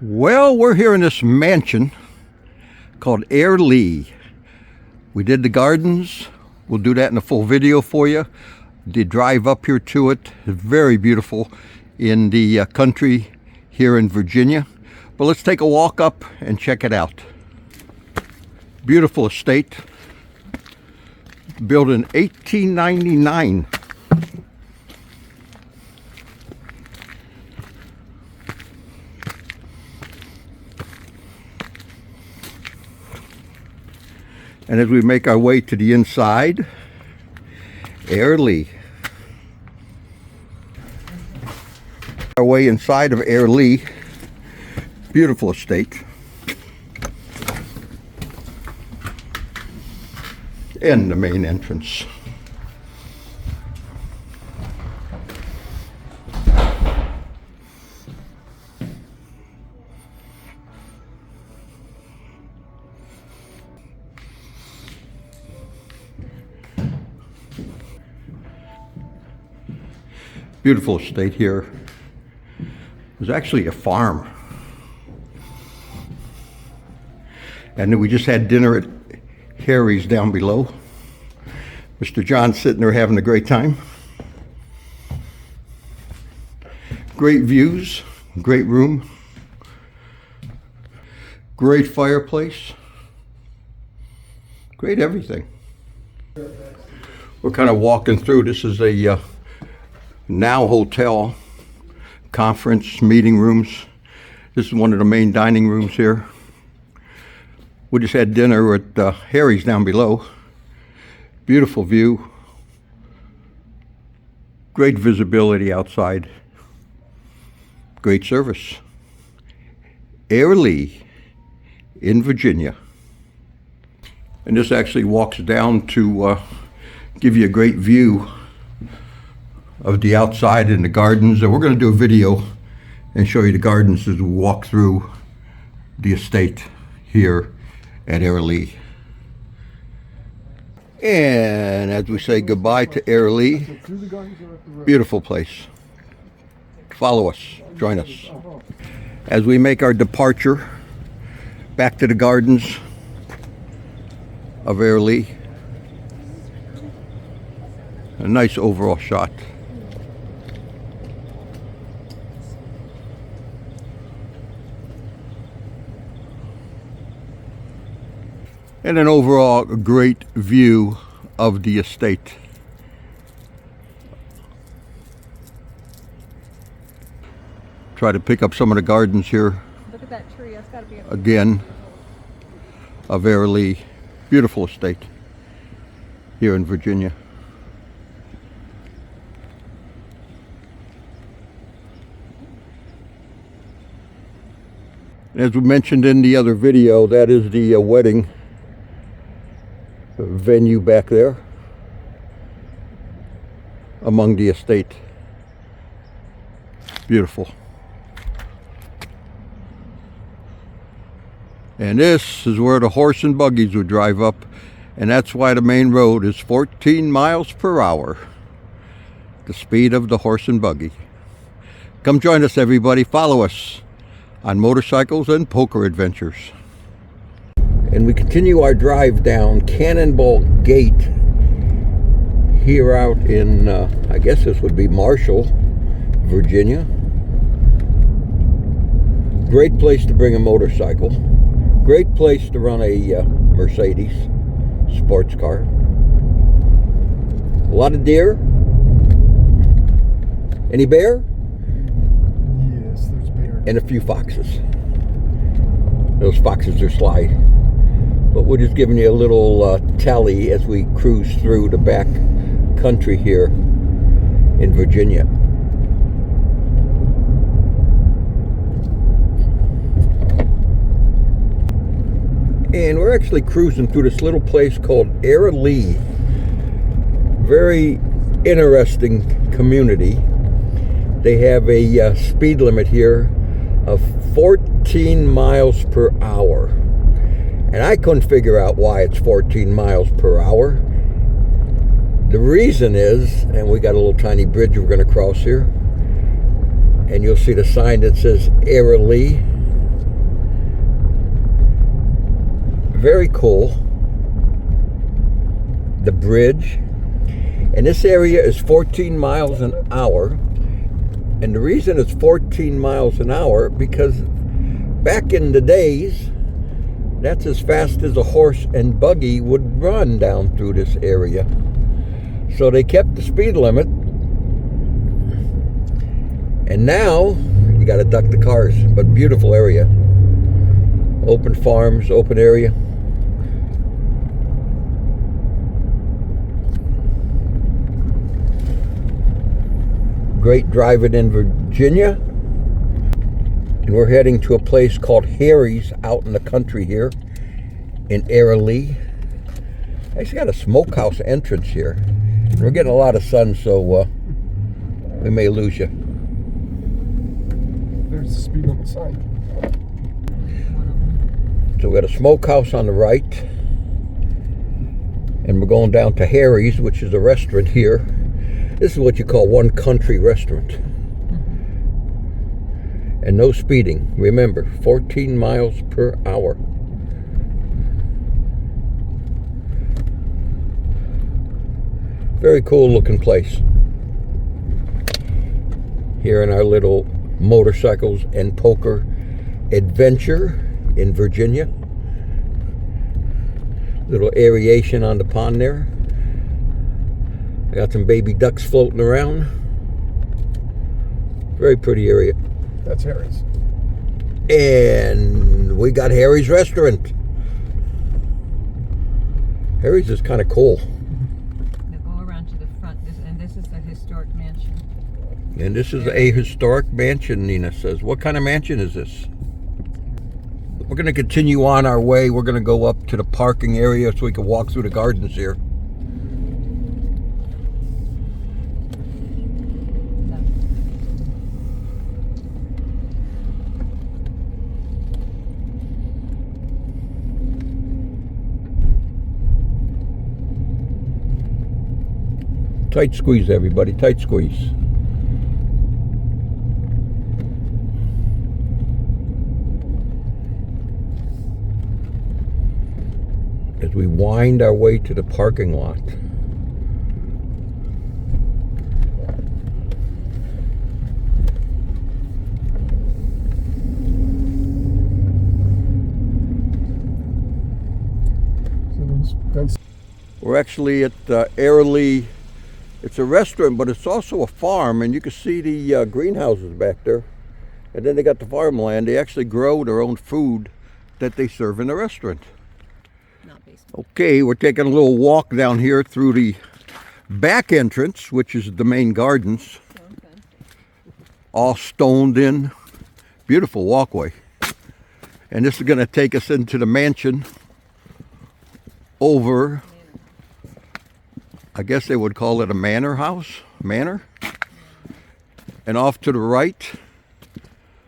Well, we're here in this mansion called Airlie. We did the gardens. We'll do that in a full video for you. The drive up here to it is very beautiful in the country here in Virginia. But let's take a walk up and check it out. Beautiful estate. Built in 1899. And as we make our way to the inside, Airlie. Our way inside of Airlie, beautiful estate. And the main entrance. Beautiful estate here. There's actually a farm. And then we just had dinner at Harry's down below. Mr. John's sitting there having a great time. Great views, great room, great fireplace, great everything. We're kind of walking through. This is a Now Hotel, conference, meeting rooms. This is one of the main dining rooms here. We just had dinner at Harry's down below. Beautiful view. Great visibility outside. Great service. Airlie in Virginia. And this actually walks down to give you a great view of the outside and the gardens. And we're going to do a video and show you the gardens as we walk through the estate here at Airlie. And as we say goodbye to Airlie, beautiful place. Follow us, join us as we make our departure back to the gardens of Airlie. A nice overall shot. And an overall great view of the estate. Try to pick up some of the gardens here. Look at that tree. That's got to be a again of Airlie. Beautiful estate here in Virginia. As we mentioned in the other video, that is the wedding venue back there among the estate. Beautiful. And this is where the horse and buggies would drive up, and that's why the main road is 14 miles per hour, the speed of the horse and buggy. Come join us, everybody. Follow us on Motorcycles and Poker Adventures. And we continue our drive down Cannonball Gate here out in, I guess this would be Marshall, Virginia. Great place to bring a motorcycle. Great place to run a Mercedes sports car. A lot of deer. Any bear? Yes, there's bear. And a few foxes. Those foxes are sly. But we're just giving you a little tally as we cruise through the back country here in Virginia. And we're actually cruising through this little place called Airlie. Very interesting community. They have a speed limit here of 14 miles per hour. And I couldn't figure out why it's 14 miles per hour. The reason is, and we got a little tiny bridge we're going to cross here, and you'll see the sign that says Airlie. Very cool. The bridge. And this area is 14 miles an hour. And the reason it's 14 miles an hour, because back in the days, that's as fast as a horse and buggy would run down through this area. So they kept the speed limit. And now, you gotta duck the cars, but beautiful area. Open farms, open area. Great driving in Virginia. And we're heading to a place called Harry's out in the country here in Airlie. Actually got a smokehouse entrance here. We're getting a lot of sun, so we may lose you. There's the speed limit sign. So we got a smokehouse on the right. And we're going down to Harry's, which is a restaurant here. This is what you call one country restaurant. And no speeding. Remember, 14 miles per hour. Very cool looking place. Here in our little motorcycles and poker adventure in Virginia. Little aeration on the pond there. I got some baby ducks floating around. Very pretty area. That's Harry's. And we got Harry's restaurant. Harry's is kind of cool. Now go around to the front, and this is the historic mansion. And this is a historic mansion, Nina says. What kind of mansion is this? We're going to continue on our way. We're going to go up to the parking area so we can walk through the gardens here. Tight squeeze, everybody. Tight squeeze. As we wind our way to the parking lot. We're actually at Airlie. It's a restaurant, but it's also a farm, and you can see the greenhouses back there. And then they got the farmland. They actually grow their own food that they serve in the restaurant. Okay, we're taking a little walk down here through the back entrance, which is the main gardens. All stoned in. Beautiful walkway. And this is going to take us into the mansion over, I guess they would call it a manor house. Manor. And off to the right.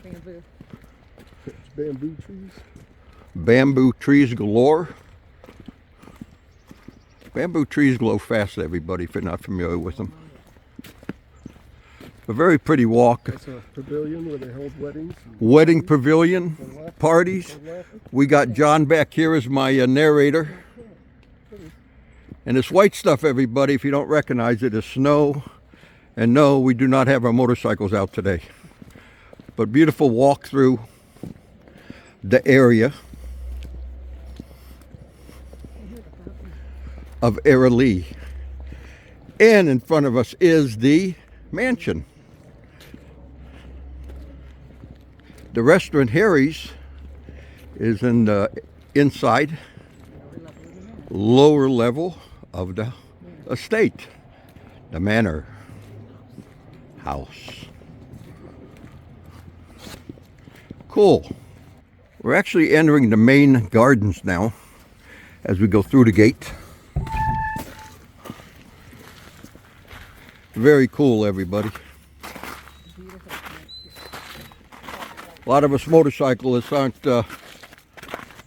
Bamboo. Bamboo trees. Bamboo trees galore. Bamboo trees grow fast, everybody, if you're not familiar with them. A very pretty walk. That's a pavilion where they hold weddings. Wedding pavilion, parties. We got John back here as my narrator. And this white stuff, everybody, if you don't recognize it, is snow. And no, we do not have our motorcycles out today. But beautiful walk through the area of Airlie. And in front of us is the mansion. The restaurant Harry's is in the inside, lower level of the estate, the manor house. Cool. We're actually entering the main gardens now as we go through the gate. Very cool, everybody. A lot of us motorcyclists aren't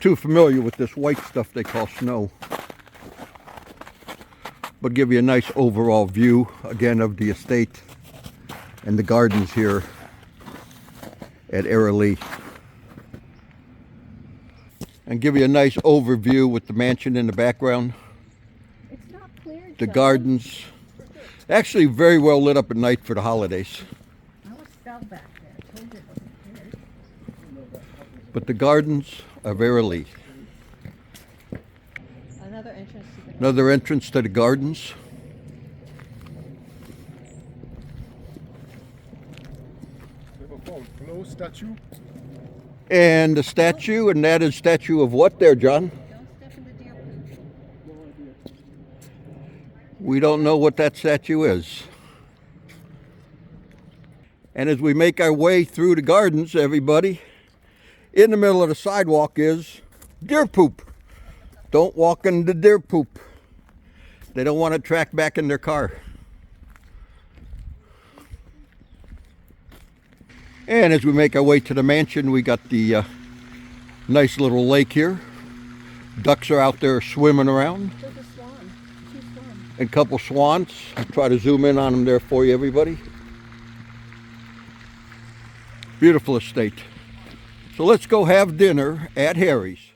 too familiar with this white stuff they call snow. But give you a nice overall view, again, of the estate and the gardens here at Airlie. and give you a nice overview with the mansion in the background, It's not clear. the John. gardens. Actually very well lit up at night for the holidays. I was fell back there. I told you it wasn't clear. But the gardens of Airlie. Another entrance to the Another entrance to the gardens. Hello, statue. And the statue, and that is statue of what there, John? Don't step in the deer poop. No idea. We don't know what that statue is. And as we make our way through the gardens, everybody, in the middle of the sidewalk is deer poop. Don't walk in the deer poop. They don't want to track back in their car. And as we make our way to the mansion, we got the nice little lake here. Ducks are out there swimming around. There's a swan. 2 swans. And a couple swans. I'll try to zoom in on them there for you, everybody. Beautiful estate. So let's go have dinner at Harry's.